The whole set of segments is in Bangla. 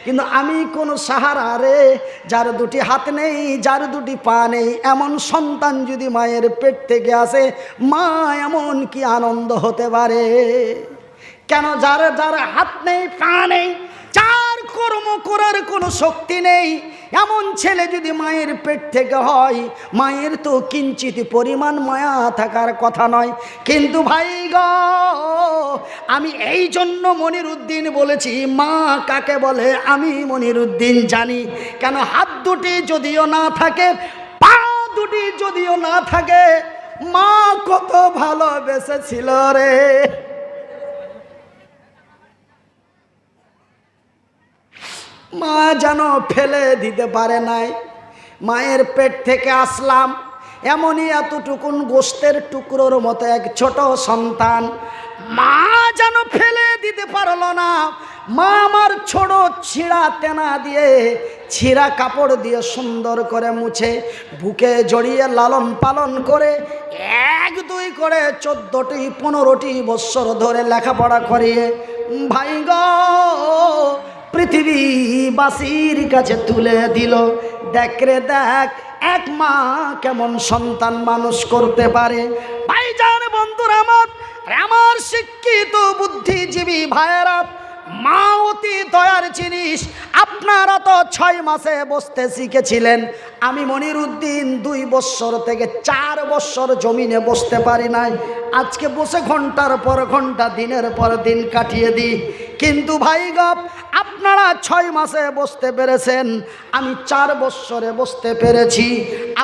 কিন্তু আমি কোন সাহারা রে, যার দুটি হাত নেই, যার দুটি পা নেই, এমন সন্তান যদি মায়ের পেট থেকে আসে, মা এমন কি আনন্দ হতে পারে? কেন যার যার হাত নেই, পা নেই, যার কর্ম করার কোনো শক্তি নেই, এমন ছেলে যদি মায়ের পেট থেকে হয়, মায়ের তো কিঞ্চিত পরিমাণ মায়া থাকার কথা নয়। কিন্তু ভাই গো, আমি এই জন্য মনিরুদ্দিন বলেছি, মা কাকে বলে আমি মনিরুদ্দিন জানি। কেন হাত দুটি যদিও না থাকে, পা দুটি যদিও না থাকে, মা কত ভালোবেসেছিল রে। মা যেন ফেলে দিতে পারে নাই। মায়ের পেট থেকে আসলাম, এমনই এতটুকুন গোস্তের টুকরোর মতো এক ছোট সন্তান, মা যেন ফেলে দিতে পারল না। মা আমার ছোট ছিঁড়া তেনা দিয়ে, ছিঁড়া কাপড় দিয়ে সুন্দর করে মুছে, বুকে জড়িয়ে লালন পালন করে, 1-2 করে 14টি 15টি বৎসর ধরে লেখাপড়া করিয়ে ভাই গো পৃথিবীবাসীর কাছে তুলে দিল। দেখ রে দেখ, এক মা কেমন সন্তান মানুষ করতে পারে। ভাইজান বন্ধুরা আমার শিক্ষিত বুদ্ধিজীবী ভাইয়েরা, মা অতি দয়ার জিনিস। আপনারা তো 6 মাসে বসতে শিখেছিলেন, আমি মনিরুদ্দিন 2 বৎসর থেকে 4 বৎসর জমিনে বসতে পারি নাই। আজকে বসে ঘন্টার পর ঘন্টা, দিনের পর দিন কাটিয়ে দিই। কিন্তু ভাই গপ, আপনারা 6 মাসে বসতে পেরেছেন, আমি 4 বৎসরে বসতে পেরেছি।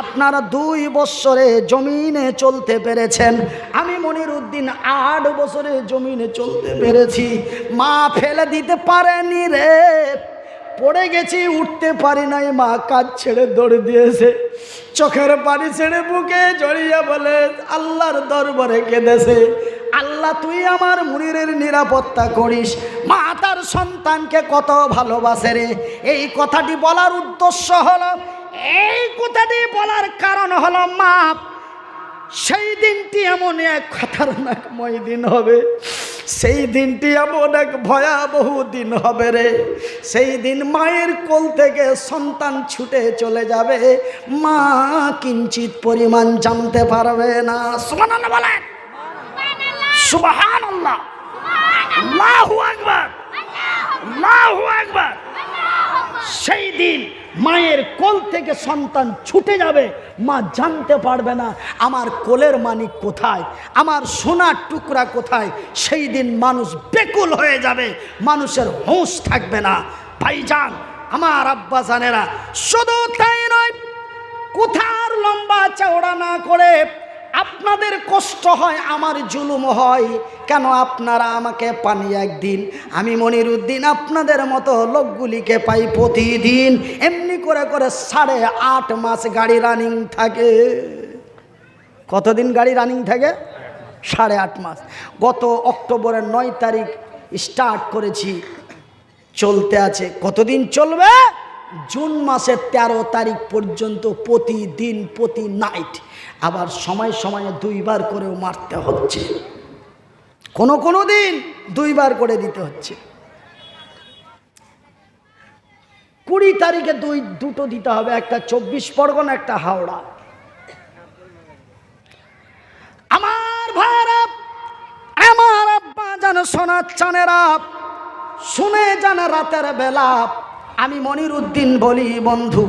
আপনারা 2 বৎসরে জমিনে চলতে পেরেছেন, আমি মনিরুদ্দিন 8 বছরে জমিনে চলতে পেরেছি। মা ফেলে দিতে পারেনি রে, পড়ে গেছি, উঠতে পারি নাই, মা কাজ ছেড়ে দৌড়ে দিয়েছে, চোখের পানি ছেড়ে বুকে জড়িয়ে বলে আল্লাহর দরবারে কেঁদেছে, আল্লাহ তুই আমার মুনিরের নিরাপত্তা করিস। মা তার সন্তানকে কত ভালোবাসে রে। এই কথাটি বলার উদ্দেশ্য হলো, এই কথাটি বলার কারণ হলো, মা সেই দিনটি এমন এক খতরনাকময় দিন হবে, সেই দিনটি এমন এক ভয়াবহ দিন হবে রে। সেই দিন মায়ের কোল থেকে সন্তান ছুটে চলে যাবে, মা কিঞ্চিত পরিমাণ জানতে পারবে না। সুবহানাল্লাহ বলেন, সুবহানাল্লাহ, আল্লাহু আকবার, আল্লাহু আকবার। সেই দিন মায়ের কোল থেকে সন্তান ছুটে যাবে, মা জানতে পারবে না আমার কোলের মানিক কোথায়, আমার সোনার টুকরা কোথায়। সেই দিন মানুষ বেকুল হয়ে যাবে, মানুষের হুঁশ থাকবে না। ভাইজান আমার আব্বা জানেরা, শুধু তাই নয়, কোথার লম্বা চওড়া না করে আপনাদের কষ্ট হয়, আমার জুলুম হয় কেন? আপনারা আমাকে পান একদিন, আমি মনিরুদ্দিন আপনাদের মতো লোকগুলিকে পাই প্রতিদিন। এমনি করে করে 8.5 মাস গাড়ি রানিং থাকে। কতদিন গাড়ি রানিং থাকে? 8.5 মাস। গত অক্টোবরের 9 তারিখ স্টার্ট করেছি, চলতে আছে। কতদিন চলবে? জুন মাসের 13 তারিখ পর্যন্ত প্রতিদিন, প্রতি নাইট। আবার সময় সময়ে 2 বার করেও মারতে হচ্ছে, কোনো দিন 2 বার করে দিতে হচ্ছে। 20 তারিখে দুটো দিতে হবে, একটা 24 পরগনা, একটা হাওড়া। আমার ভাইরা, আমার আব্বা জানো, সোনার চানেরা, শুনে জানা রাতের বেলা আমি মনিরুদ্দিন বলি, বন্ধু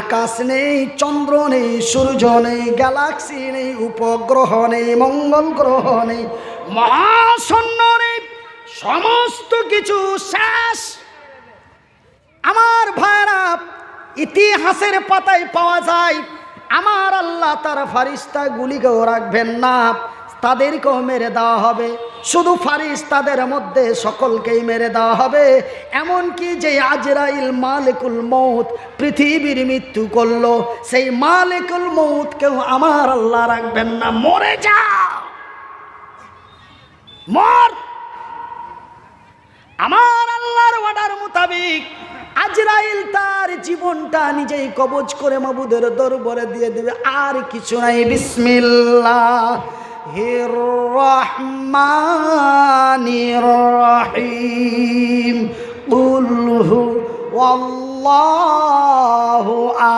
আকাশ নেই, চন্দ্র নেই, সূর্য নেই, গ্যালাক্সি নেই, উপগ্রহ নেই, মঙ্গল গ্রহ নেই, মহাশূন্য নেই, সমস্ত কিছু শেষ। আমার ভাইরা, ইতিহাসের পাতায় পাওয়া যায়, আমার আল্লাহ তার ফারিস্তা গুলিকেও রাখবেন না, তাদেরকেও মেরে দেওয়া হবে। শুধু ফারিস্তাদের মধ্যে সকলকেই মেরে দেওয়া হবে। এমনকি যে আজরাইল মালিকুল মৌত পৃথিবীর মৃত্যু করলো, সেই মালিকুল মৌতকেও আমার আল্লাহ রাখবেন না। মরে যা, মর। আমার আল্লাহর অর্ডার মোতাবেক আজরাইল তার জীবনটা নিজেই কবজ করে মাবুদের দরবারে দিয়ে দেবে, আর কিছু নাই। বিসমিল্লাহির রহমানির রহিম। কুল হুয়াল্লাহু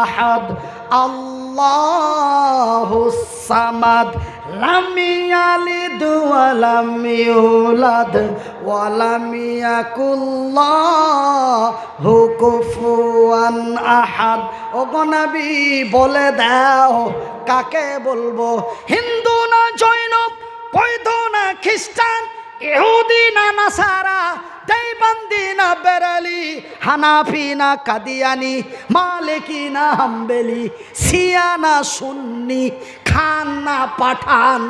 আহাদ আল্লাহুস সামাদ লাম ইয়ালিদ ওয়া লাম ইউলাদ ওয়া লাম ইয়াকুল লাহু কুফুয়ান আহাদ। ওগো নবী বলে দাও কাকে বলবো? হিন্দু না জৈন, বৌদ্ধ না খ্রিস্টান, ইহুদি না নাসারা, দেওবন্দি না বেরেলি, হানাফি না কাদিয়ানি, মালিকি না হাম্বেলি, শিয়া না সুন্নি, খান না পাঠান,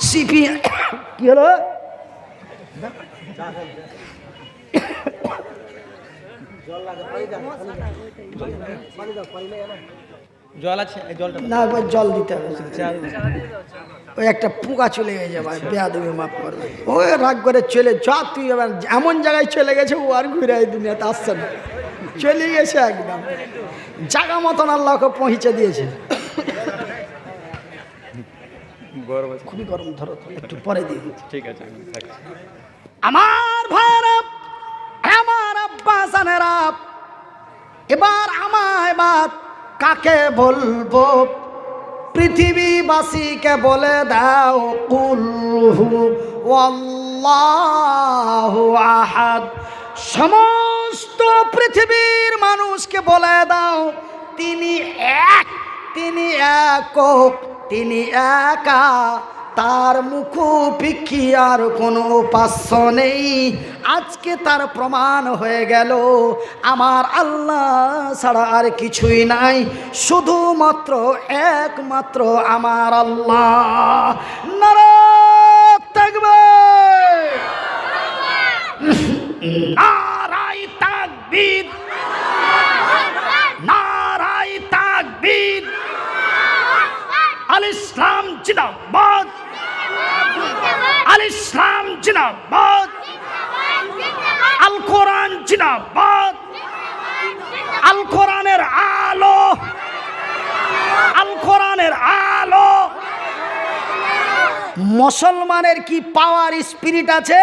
সিপি কি হলো? জল আছে, না জল দিতে হবে না। ওই একটা পোকা চলে গেছে ভাই, বেয়াদবি মাফ করবে। ওই রাগ করে চলে যা, তুই এবার এমন জায়গায় চলে গেছে ও আর ঘুরে এই দুনিয়াতে আসছে না, চলে গেছে একদম জায়গা মতন আল্লাহকে পৌঁছে দিয়েছে। খুবই গরম, ধরো একটু পরে দিয়ে। ঠিক আছে, আমার ভাইরা, আমার আব্বা জানেরা, এবার আমায় বাদ কাকে বলবো? পৃথিবীবাসীকে বলে দাও কুল হুয়াল্লাহু আহাদ। সমস্ত পৃথিবীর মানুষকে বলে দাও তিনি এক, তিনি একক, তিনি একা, তার মুখোপেক্ষী আর কোনো উপাস্য নেই। আজকে তার প্রমাণ হয়ে গেল আমার আল্লাহ ছাড়া আর কিছুই নাই, শুধুমাত্র একমাত্র আমার আল্লাহ। নারায়ে তাকবীর, নারায়ে তাকবীর, নারায়ে তাকবীর। আল ইসলাম জিন্দাবাদ, আল ইসলাম জিন্দাবাদ, আল কোরআন জিন্দাবাদ, আল কোরআনের আলো, আল কোরআনের আলো। মুসলমানের কি পাওয়ার স্পিরিট আছে!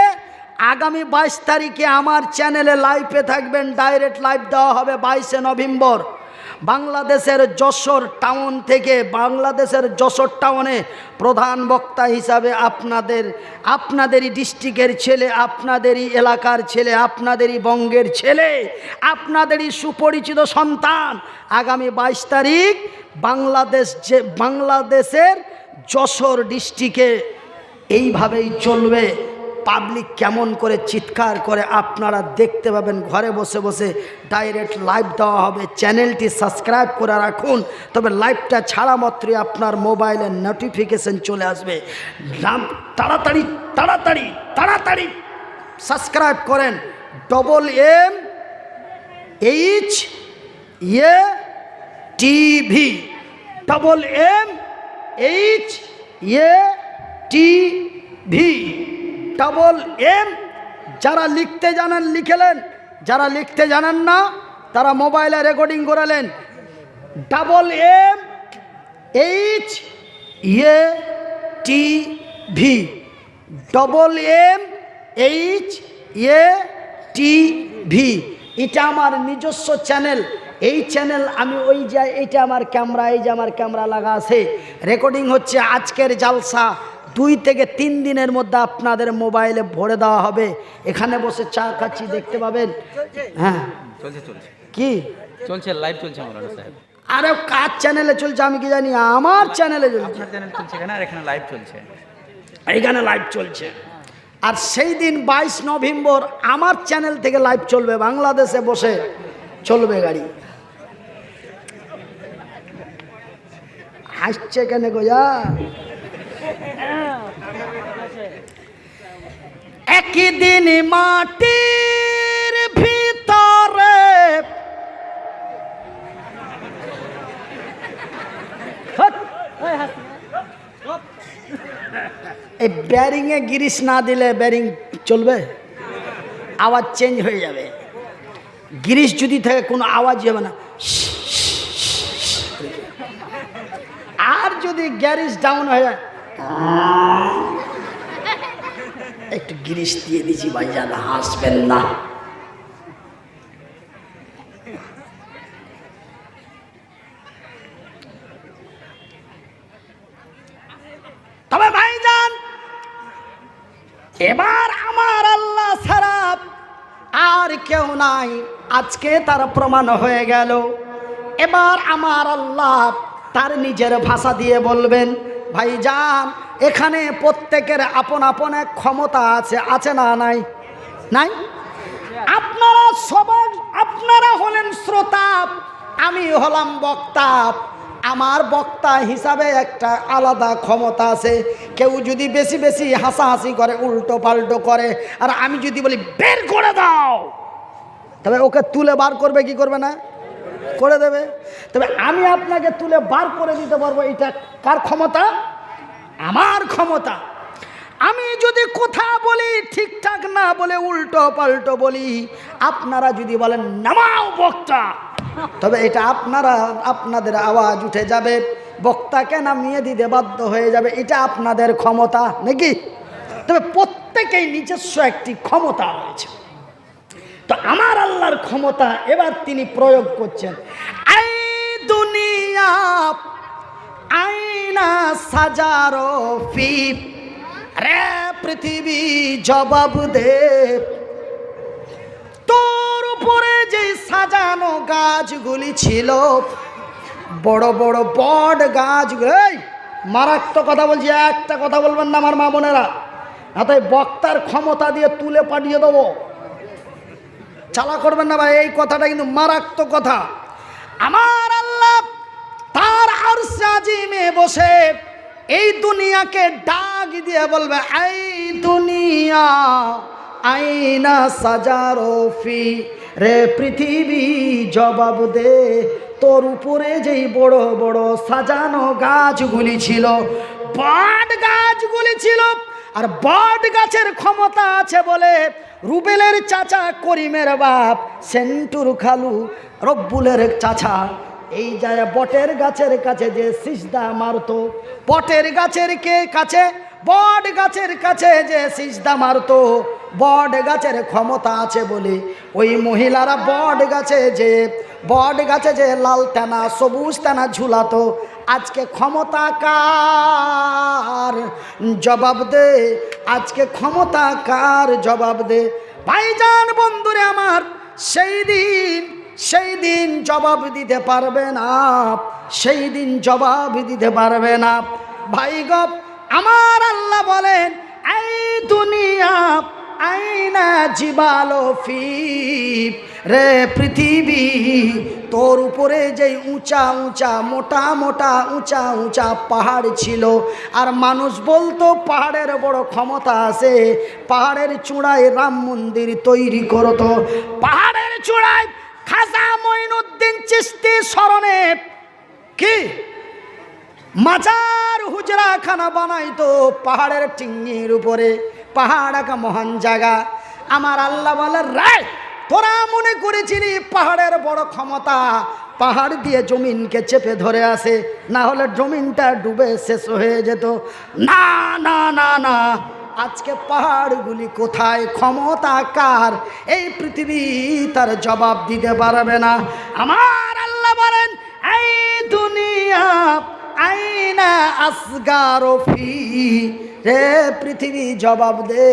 আগামী 22 তারিখে আমার চ্যানেলে লাইভে থাকবেন, ডাইরেক্ট লাইভ দেওয়া হবে 22শে নভেম্বর। বাংলাদেশের যশোর টাউন থেকে, বাংলাদেশের যশোর টাউনে প্রধান বক্তা হিসাবে আপনাদেরই ডিস্ট্রিক্টের ছেলে, আপনাদেরই এলাকার ছেলে, আপনাদেরই বঙ্গের ছেলে, আপনাদেরই সুপরিচিত সন্তান আগামী 22 তারিখ বাংলাদেশের যশোর ডিস্ট্রিক্টে এইভাবেই চলবে। পাবলিক কেমন করে চিৎকার করে আপনারা দেখতে পাবেন। ঘরে বসে বসে ডাইরেক্ট লাইভ দেওয়া হবে। চ্যানেলটি সাবস্ক্রাইব করে রাখুন, তবে লাইভটা ছাড়া মাত্রই আপনার মোবাইলে নোটিফিকেশন চলে আসবে। তাড়াতাড়ি তাড়াতাড়ি তাড়াতাড়ি সাবস্ক্রাইব করেন। MMHATV, MMHATV, MM। যারা লিখতে জানেন লিখেলেন, যারা লিখতে জানেন না তারা মোবাইলে রেকর্ডিং করালেন। MMHATV, MMHATV। এটা আমার নিজস্ব চ্যানেল। এই চ্যানেল আমি ওই যাই, এইটা আমার ক্যামেরা, এই যে আমার ক্যামেরা লাগা আছে, রেকর্ডিং হচ্ছে। আজকের জালসা 2 থেকে 3 দিনের মধ্যে আপনাদের মোবাইলে ভরে দেওয়া হবে। এখানে বসে চা খাচ্ছি, দেখতে পাবেন। হ্যাঁ চলছে চলছে, কি চলছে, লাইভ চলছে মাওলানা সাহেব। আরে কার চ্যানেলে চলছে আমি কি জানি, আমার চ্যানেলে চলছে। আপনার চ্যানেল চলছে এখানে, আর এখানে লাইভ চলছে, এইখানে লাইভ চলছে। আর সেই দিন 22 নভেম্বর আমার চ্যানেল থেকে লাইভ চলবে, বাংলাদেশে বসে চলবে গাড়ি। হাসছে কেন গো? একদিন মাটির ভিতরে এই ব্যারিংয়ে গিরিশ না দিলে ব্যারিং চলবে, আওয়াজ চেঞ্জ হয়ে যাবে। গিরিশ যদি থাকে কোনো আওয়াজই হবে না। আর যদি গ্যারিজ ডাউন হয়ে যায়, একটু গিরিশ দিয়ে দিছি ভাইজান, হাসবেন না। তবে ভাইজান, এবার আমার আল্লাহ ছাড়া আর কেউ নাই, আজকে তার প্রমাণ হয়ে গেল। এবার আমার আল্লাহ তার নিজের ভাষা দিয়ে বলবেন, ভাইজান এখানে প্রত্যেকের আপন আপন এক ক্ষমতা আছে, আছে না নাই? নাই? আপনারা সবাই, আপনারা হলেন শ্রোতা, আমি হলাম বক্তা। আমার বক্তা হিসাবে একটা আলাদা ক্ষমতা আছে। কেউ যদি বেশি বেশি হাসাহাসি করে, উল্টো পাল্টো করে, আর আমি যদি বলি বের করে দাও, তবে ওকে তুলে বার করবে কি করবে না? করে দেবে। তবে আমি আপনাকে তুলে বার করে দিতে পারবো, এটা কার ক্ষমতা? আমার ক্ষমতা। আমি যদি কথা বলি ঠিকঠাক না বলে উল্টো পাল্টো বলি, আপনারা যদি বলেন নামাও বক্তা, তবে এটা আপনাদের আওয়াজ উঠে যাবে, বক্তাকে নামিয়ে দিতে বাধ্য হয়ে যাবে। এটা আপনাদের ক্ষমতা নাকি? তবে প্রত্যেকেই নিজস্ব একটি ক্ষমতা রয়েছে। তো আমার আল্লাহর ক্ষমতা এবার তিনি প্রয়োগ করছেন। এই দুনিয়া আয়না সাজারো ফিপ, রে পৃথিবী জবাব দে, তোর উপরে যে সাজানো গাছগুলি ছিল, বড় বড় বট গাছগুলো, এই মারাত্মক কথা বলছি, একটা কথা বলবেন না আমার মা বোনেরা, তাই বক্তার ক্ষমতা দিয়ে তুলে পাঠিয়ে দেবো, চালা করবেন না ভাই, এই কথাটা কিন্তু মারাত্মক কথা। আমার আল্লাহ তার আরশে আজিমে বসে এই দুনিয়াকে ডাক দিয়ে বলবে, এই দুনিয়া আয়না সাজারো ফি, রে পৃথিবী জবাব দে, তোর উপরে যেই বড় বড় সাজানো গাছগুলি ছিল, বট গাছগুলি ছিল, আর বট গাছের ক্ষমতা আছে বলে রুবেলের চাচা করিমের বাপ সেন্টুর খালু রব্বুলের চাচা এই যায় বটের গাছের কাছে যে সিজদা মারতো, বটের গাছের কাছে, বট গাছের কাছে যে সিজদা মারতো, বট গাছের ক্ষমতা আছে বলে ওই মহিলারা বট গাছে যে লাল টানা সবুজ টানা ঝুলাতো। আজকে ক্ষমতা কার? জবাব দে, আজকে ক্ষমতা কার? জবাব দে। ভাইজান বন্ধুরে আমার, সেই দিন জবাব দিতে পারবে না, সেই দিন জবাব দিতে পারবে না। ভাই গপ, আমার আল্লাহ বলেন, এই দুনিয়া আয়না জিবালো ফি, রে পৃথিবী তোর উপরে যে উঁচা উঁচা মোটা মোটা উঁচা উঁচা পাহাড় ছিল, আর মানুষ বলতো পাহাড়ের বড় ক্ষমতা আছে, পাহাড়ের চূড়ায় রাম মন্দির তৈরি করতো, পাহাড়ের চূড়ায় খাজা মঈনুদ্দিন চিশতি স্মরণে কি মাজার হুজরা খানা বানাইতো পাহাড়ের টিঙ্গির উপরে। পাহাড় একটা মহান জায়গা। আমার আল্লাহ বলে, রায় তোরা মনে করেছিলি পাহাড়ের বড় ক্ষমতা, পাহাড় দিয়ে জমিনকে চেপে ধরে আসে, না হলে জমিনটা ডুবে শেষ হয়ে যেত। না না না না, আজকে পাহাড়গুলি কোথায়? ক্ষমতা কার? এই পৃথিবী তার জবাব দিতে পারবে না। আমার আল্লাহ বলেন, এই দুনিয়া আইনা আসগারো ফি, রে পৃথিবী জবাব দে।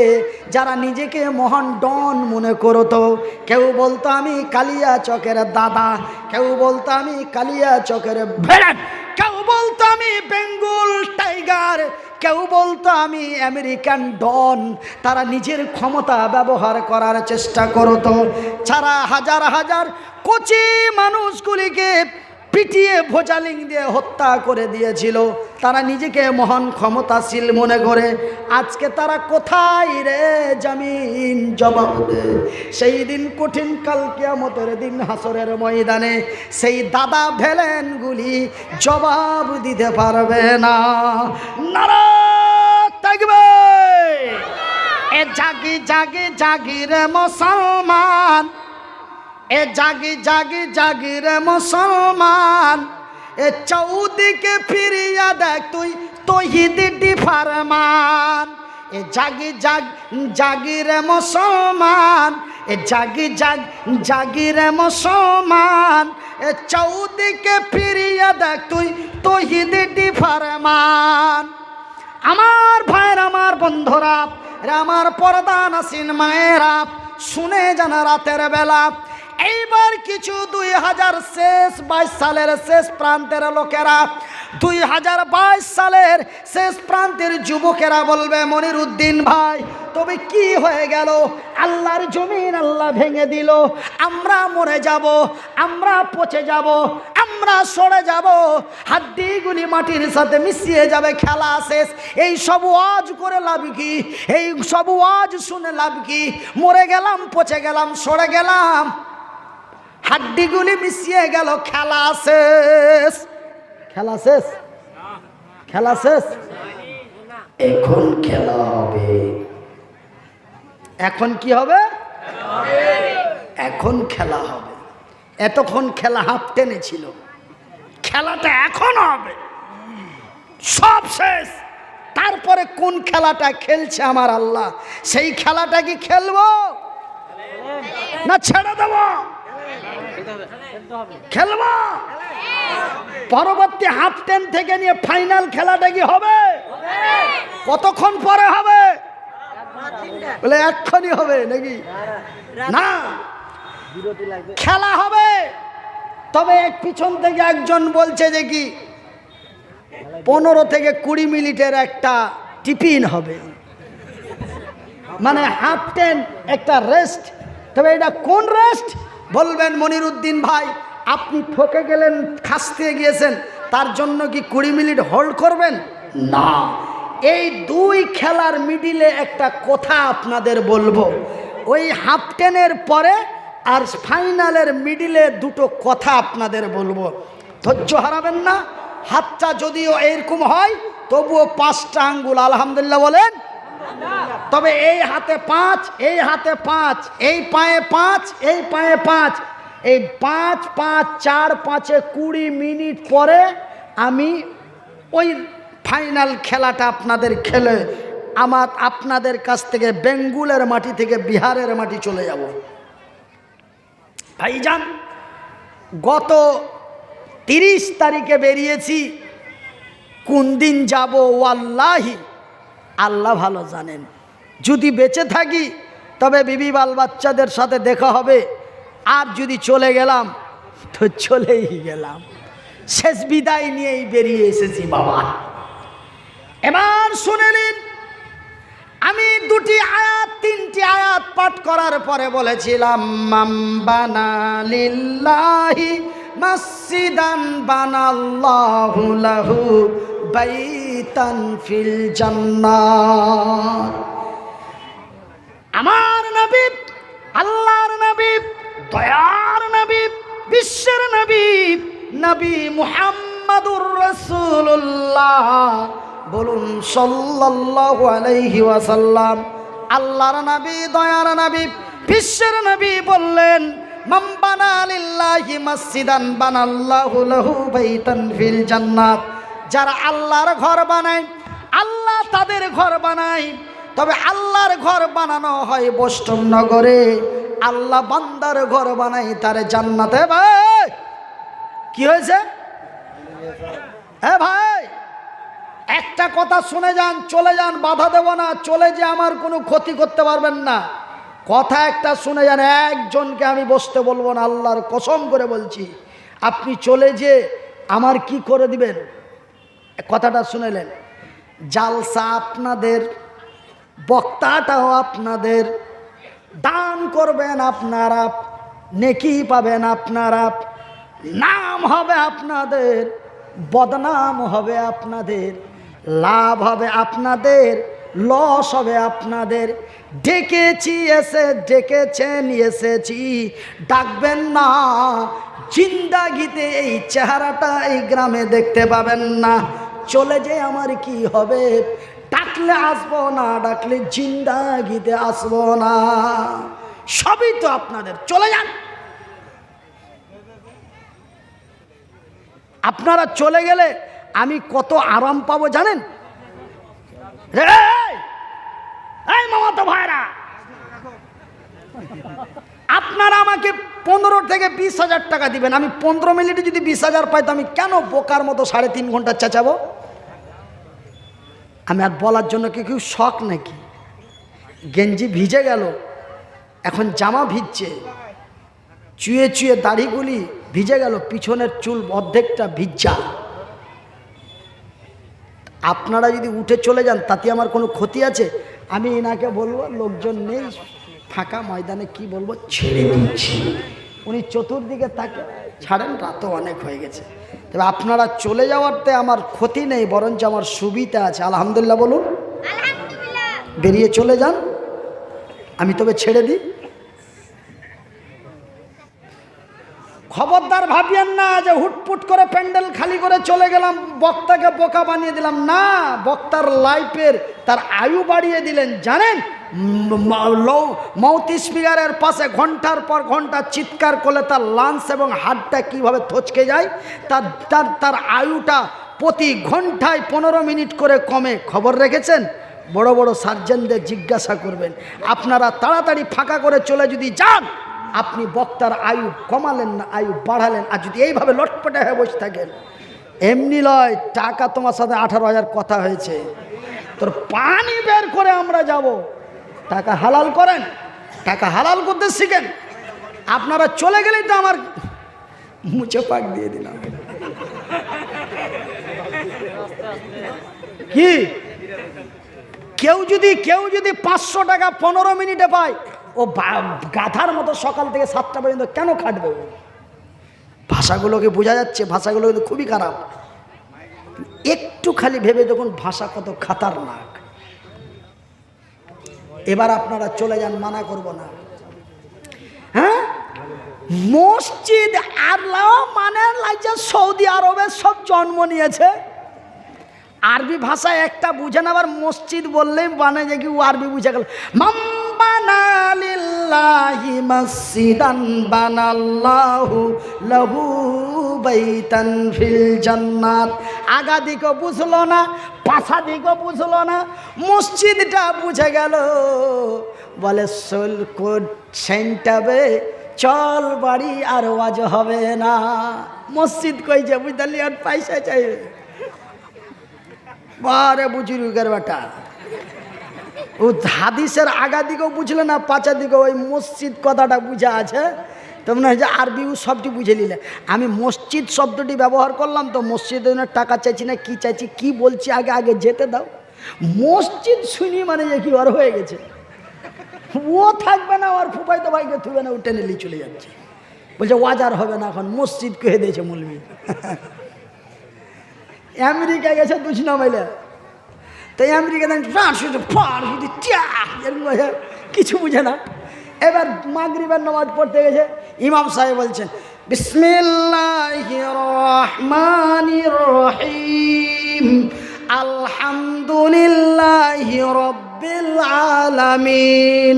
যারা নিজেকে মহান ডন মনে করতো, কেউ বলতো আমি কালিয়া চকের দাদা, কেউ বলতো আমি কালিয়া চকের ভেড়াট, কেউ বলতো আমি বেঙ্গল টাইগার, কেউ বলতো আমি আমেরিকান ডন। তারা নিজের ক্ষমতা ব্যবহার করার চেষ্টা করতো। ছাড়া হাজার হাজার কোচি মানুষগুলিকে পিটিয়ে ভোজালিং দিয়ে হত্যা করে দিয়েছিল। তারা নিজেকে মহান ক্ষমতাশীল মনে করে। আজকে তারা কোথায় রে জমিন? জবাব দে। সেই দিন কঠিন কাল কিয়ামতের দিন হাসরের ময়দানে সেই দাদা ভেলেনগুলি জবাব দিতে পারবে না। নারা তাকবীর! এ জাগি জাগি জাগি রে মুসলমান, এ জাগি জাগি জাগি রে মুসলমান, এ চৌদিকে ফিরিয়া দেখ তুই তৌহিদি ফরমান। এ জাগি জাগি জাগি রে মুসলমান, এ জাগি জাগ জাগি রে মুসলমান, এ চৌদিকে ফিরিয়ে দেখ তুই তৌহিদি ফরমান। আমার ভাইয়ের, আমার বন্ধুরা, আমার পর্দা নাসিন মায়েরা, শুনে জানা রাতের বেলা এইবার কিছু 2022 সালের শেষ প্রান্তের লোকেরা, 2022 সালের শেষ প্রান্তের যুবকেরা বলবে, মনিরুদ্দিন ভাই তবে কি হয়ে গেল? আল্লাহর জমিন আল্লাহ ভেঙে দিল, আমরা মরে যাব, আমরা পচে যাব, আমরা সরে যাব, হাড্ডিগুলি মাটির সাথে মিশিয়ে যাবে, খেলা শেষ। এই সব ওয়াজ করে লাভ কি? এই সব ওয়াজ শুনে লাভ কি? মরে গেলাম, পচে গেলাম, সরে গেলাম, হাড্ডিগুলি মিশিয়ে গেল, খেলা শেষ। খেলা শেষ, খেলা শেষ। এখন খেলা হবে। এখন কি হবে? এখন খেলা হবে। এতক্ষণ খেলা হাফ টেনে ছিল, খেলাটা এখন হবে, সব শেষ। তারপরে কোন খেলাটা খেলছে আমার আল্লাহ, সেই খেলাটা কি খেলবো না ছেড়ে দেব? খেলবো। পরবর্তী হাফ টেন থেকে নিয়ে ফাইনাল খেলাটা কি হবে? কতক্ষণ পরে হবে? বলে এক্ষুনি হবে নাকি? না, খেলা হবে। তবে পিছন থেকে একজন বলছে যে কি 15 থেকে 20 মিনিটের একটা টিফিন হবে, মানে হাফ টেন, একটা রেস্ট। তবে এটা কোন রেস্ট বলবেন মনিরুদ্দিন ভাই? আপনি ঠকে গেলেন, খাসতে গিয়েছেন, তার জন্য কি 20 মিনিট হোল্ড করবেন? না, এই দুই খেলার মিডিলে একটা কথা আপনাদের বলবো। ওই হাফ টেনের পরে আর ফাইনালের মিডিলে দুটো কথা আপনাদের বলবো, ধৈর্য হারাবেন না। হাতটা যদিও এরকম হয় তবুও 5টা আঙ্গুল আলহামদুলিল্লাহ বলেন। তবে এই হাতে 5, এই হাতে 5, এই পায়ে 5, এই পায়ে 5, এই 5 5 4 5 20 মিনিট পরে আমি ওই ফাইনাল খেলাটা আপনাদের খেলে আপনাদের কাছ থেকে বেঙ্গুলের মাটি থেকে বিহারের মাটি চলে যাব। ভাইজান, গত 30 তারিখে বেরিয়েছি, কোন দিন যাব ওয়াল্লাহি আল্লাহ ভালো জানেন। যদি বেঁচে থাকি তবে বিবি বাল বাচ্চাদের সাথে দেখা হবে, আর যদি চলে গেলাম তো চলেই গেলাম, শেষ বিদায় নিয়েই বেরিয়ে এসেছি বাবা। এবার শুনে নিন, আমি 2টি আয়াত 3টি আয়াত পাঠ করার পরে বলেছিলাম, মান বানা লিল্লাহি মাসজিদান বানাল্লাহু লাহু বাইতান ফিল জান্নাত। আমার নবী, আল্লাহর নবী, দয়ার নবী, বিশ্বের নবী, নবী মুহাম্মাদুর রাসূলুল্লাহ, বলুন সাল্লাল্লাহু আলাইহি ওয়াসাল্লাম। আল্লাহর নবী, দয়ার নবী, বিশ্বের নবী বললেন, মান বানা লিল্লাহি মাসজিদান বানাল্লাহু লাহু বাইতান ফিল জান্নাত। যারা আল্লাহর ঘর বানায়, আল্লাহ তাদের ঘর বানায়। তবে আল্লাহর ঘর বানানো হয় বৈষ্ণব নগরে, আল্লাহ বান্দার ঘর বানায় তার জান্নাতে। ভাই কি হয়েছে? হ্যাঁ ভাই, একটা কথা শুনে যান, চলে যান, বাধা দেব না, চলে যে আমার কোনো ক্ষতি করতে পারবেন না। কথা একটা শুনে যান, একজনকে আমি বসতে বলবো না, আল্লাহর কসম করে বলছি। আপনি চলে যে আমার কি করে দিবেন? কথাটা শুনেলেন, জালসা আপনাদের, বক্তাটাও আপনাদের, দান করবেন আপনারা, নেকি পাবেন আপনারা, নাম হবে আপনাদের, বদনাম হবে আপনাদের, লাভ হবে আপনাদের, লস হবে আপনাদের। ডেকেছি এসে, ডেকেছেন এসেছি, ডাকবেন না। জিন্দাগিতে এই চেহারাটা এই গ্রামে দেখতে পাবেন না। চলে যে আমার কি হবে? ডাকলে আসবো না, ডাকলে জিন্দাগিতে আসবো না। সবই তো আপনাদের, চলে যান। আপনারা চলে গেলে আমি কত আরাম পাবো জানেন? এই মামাতো ভাইরা, আমাকে 15 থেকে 20,000 টাকা দিবেন, আমি 15 মিনিটে যদি 20,000 পাই তো আমি কেন বোকার মতো 3.5 ঘন্টা চেঁচাবো? আমি আর বলার জন্য কি কেউ শখ নাকি? গেঞ্জি ভিজে গেল, এখন জামা ভিজছে, চুয়ে চুয়ে দাড়িগুলি ভিজে গেল, পিছনের চুল অর্ধেকটা ভিজা। আপনারা যদি উঠে চলে যান তাতে আমার কোনো ক্ষতি আছে? আমি এনাকে বলবো লোকজন নেই, ফাঁকা ময়দানে কি বলবো, ছেড়ে দিচ্ছি। উনি চতুর্দিকে তাকে ছাড়েন, রাতও অনেক হয়ে গেছে। তবে আপনারা চলে যাওয়ারতে আমার ক্ষতি নেই, বরঞ্চ আমার সুবিধা আছে। আলহামদুলিল্লাহ বলুন। বেরিয়ে চলে যান, আমি তবে ছেড়ে দিই। খবরদার ভাবিয়েন না যে হুটপুট করে প্যান্ডেল খালি করে চলে গেলাম, বক্তাকে বোকা বানিয়ে দিলাম। না, বক্তার লাইফের তার আয়ু বাড়িয়ে দিলেন। জানেন, মাউথ স্পিকারের পাশে ঘন্টার পর ঘন্টা চিৎকার করলে তার লাংস এবং হার্টটা কীভাবে থচকে যায়, তার আয়ুটা প্রতি ঘন্টায় 15 মিনিট করে কমে। খবর রেখেছেন? বড় বড় সার্জেনদের জিজ্ঞাসা করবেন। আপনারা তাড়াতাড়ি ফাঁকা করে চলে যদি যান, আপনি বক্তার আয়ু কমালেন না, আয়ু বাড়ালেন। আর যদি এইভাবে লটপটে হয়ে বসে থাকেন, এমনি লয়, টাকা তোমার সাথে 18,000 কথা হয়েছে, তোর পানি বের করে আমরা যাব। টাকা হালাল করেন, টাকা হালাল করতে শিখেন। আপনারা চলে গেলেই তো আমার মুছে পাক দিয়ে দিলাম। কি কেউ যদি 500 টাকা 15 মিনিটে পায়, ও গাধার মতো সকাল থেকে 7টা পর্যন্ত কেন খাটবে? ভাষাগুলোকে বোঝা যাচ্ছে, ভাষাগুলো কিন্তু খুবই খারাপ। একটু খালি ভেবে দেখুন ভাষা কত খাতারনাক। এবার আপনারা চলে যান, মানা করব না। হ্যাঁ, মসজিদ আল্লাহ মানে লাইজা সৌদি আরবে সব জন্ম নিয়েছে। আরবি ভাষা একটা বুঝে না, আবার মসজিদ বললেই মানে যে কি ও আরবি বুঝে গেল। লিল্লাহি মসজিদান বানাল্লাহু লাহু বাইতান ফিল জান্নাত। আগা দিকও বুঝলো না, পাছা দিকও বুঝলো না, মসজিদটা বুঝে গেল। বলে সোল কোড সেন্টাবে চল বাড়ি, আর ওয়াজ হবে না। মসজিদ কই যে বুঝলি, আর পয়সা চাই। বারে বুজুর্গের বেটা, ও হাদিসের আগা দিকেও বুঝলে না, পাঁচা দিকে ওই মসজিদ কথাটা বুঝা আছে। তো মনে হয় যে আরবি ও সবটি বুঝে নিলে। আমি মসজিদ শব্দটি ব্যবহার করলাম তো, মসজিদের টাকা চাইছি না, কি চাইছি, কি বলছি, আগে যেতে দাও। মসজিদ শুনি মানে যে কি আর হয়ে গেছে, ও থাকবে না, আর ফুপাই তো ভাইকে থুবে না, উঠে নিলেই চলে যাচ্ছে। বলছে ওয়াজার হবে না, এখন মসজিদ কহে দিয়েছে মৌলবি। আমেরিকা গেছে 2 মাইলে, তো আমেরিকা কিছু বুঝে না। এবার মাগরিবের নামাজ পড়তে গেছে, ইমাম সাহেব বলছেন বিসমিল্লাহির রহমানির রহিম আলহামদুলিল্লাহি রাব্বিল আলামিন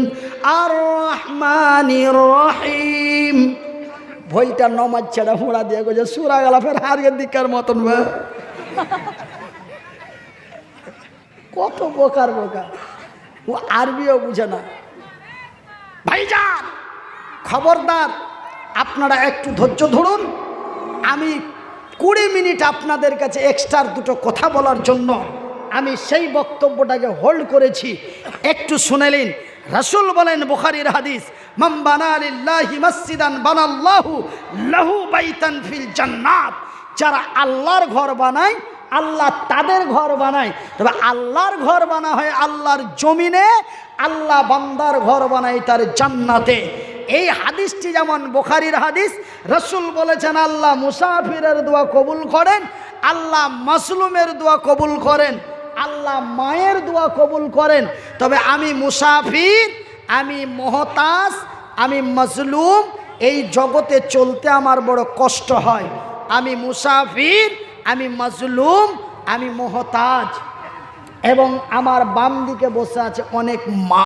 আর রহমানির রহিম। ভইটা নামাজ ছেড়া ফোড়া দিয়ে গেছে সুরা গেলা, ফের হারিয়ে দিকার মতন। কত বোকার বোকা, ও আরবিও বুঝে না। ভাইজান খবরদার, আপনারা একটু ধৈর্য ধরুন। আমি 20 মিনিট আপনাদের কাছে এক্সট্রা 2টো কথা বলার জন্য আমি সেই বক্তব্যটাকে হোল্ড করেছি, একটু শুনে নিন। রাসূল বলেন, বুখারীর হাদিস, মান বানা লিল্লাহি মসজিদান বানাল্লাহু লাহু বাইতান ফিল জান্নাত। যারা আল্লাহর ঘর বানায়, আল্লাহ তাদের ঘর বানায়। তবে আল্লাহর ঘর বানা হয় আল্লাহর জমিনে, আল্লাহ বান্দার ঘর বানায় তার জান্নাতে। এই হাদিসটি যেমন বুখারীর হাদিস, রাসূল বলেছেন আল্লাহ মুসাফিরের দোয়া কবুল করেন, আল্লাহ মাসলুমের দোয়া কবুল করেন, আল্লাহ মায়ের দোয়া কবুল করেন। তবে আমি মুসাফির, আমি মুহতাজ, আমি মাজলুম, এই জগতে চলতে আমার বড় কষ্ট হয়। আমি মুসাফির, আমি মাজলুম, আমি মুহতাজ, এবং আমার বাম দিকে বসে আছে অনেক মা।